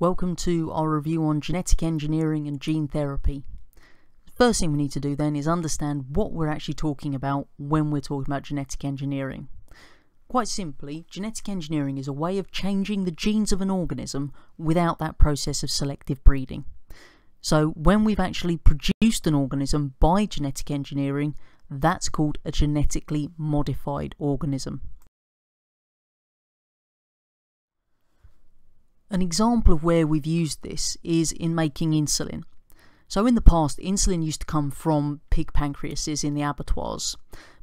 Welcome to our review on genetic engineering and gene therapy. The first thing we need to do then is understand what we're actually talking about when we're talking about genetic engineering. Quite simply, genetic engineering is a way of changing the genes of an organism without that process of selective breeding. So when we've actually produced an organism by genetic engineering, that's called a genetically modified organism. An example of where we've used this is in making insulin. So in the past, insulin used to come from pig pancreases in the abattoirs,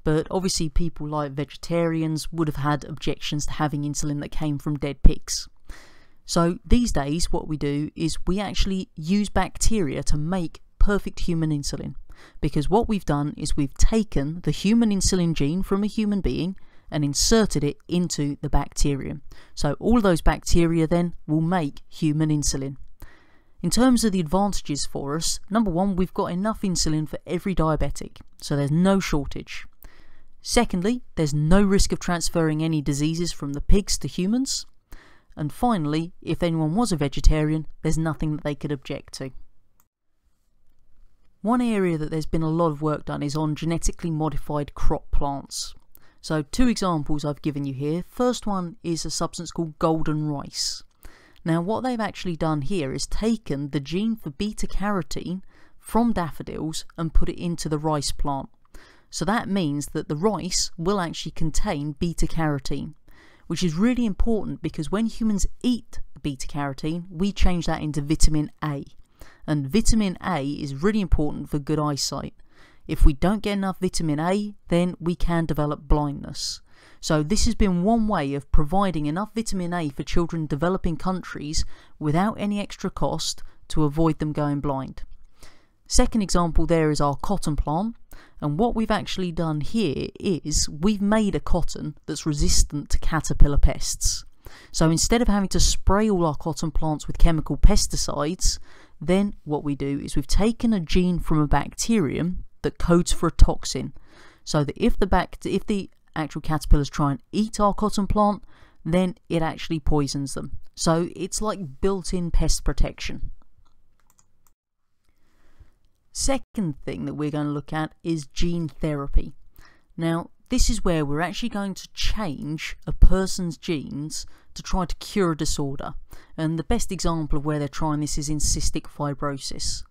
but obviously people like vegetarians would have had objections to having insulin that came from dead pigs. So these days what we do is we actually use bacteria to make perfect human insulin, because what we've done is we've taken the human insulin gene from a human being and inserted it into the bacterium. So all those bacteria then will make human insulin. In terms of the advantages for us, number one, we've got enough insulin for every diabetic, so there's no shortage. Secondly, there's no risk of transferring any diseases from the pigs to humans. And finally, if anyone was a vegetarian, there's nothing that they could object to. One area that there's been a lot of work done is on genetically modified crop plants. So two examples I've given you here. First one is a substance called golden rice. Now what they've actually done here is taken the gene for beta-carotene from daffodils and put it into the rice plant. So that means that the rice will actually contain beta-carotene, which is really important because when humans eat beta-carotene, we change that into vitamin A. And vitamin A is really important for good eyesight. If we don't get enough vitamin A, then we can develop blindness. So this has been one way of providing enough vitamin A for children in developing countries without any extra cost to avoid them going blind. Second example there is our cotton plant, and what we've actually done here is we've made a cotton that's resistant to caterpillar pests. So instead of having to spray all our cotton plants with chemical pesticides, then what we do is we've taken a gene from a bacterium that codes for a toxin, so that if the actual caterpillars try and eat our cotton plant, then it actually poisons them. So it's like built-in pest protection. Second thing that we're going to look at is gene therapy. Now this is where we're actually going to change a person's genes to try to cure a disorder, and the best example of where they're trying this is in cystic fibrosis.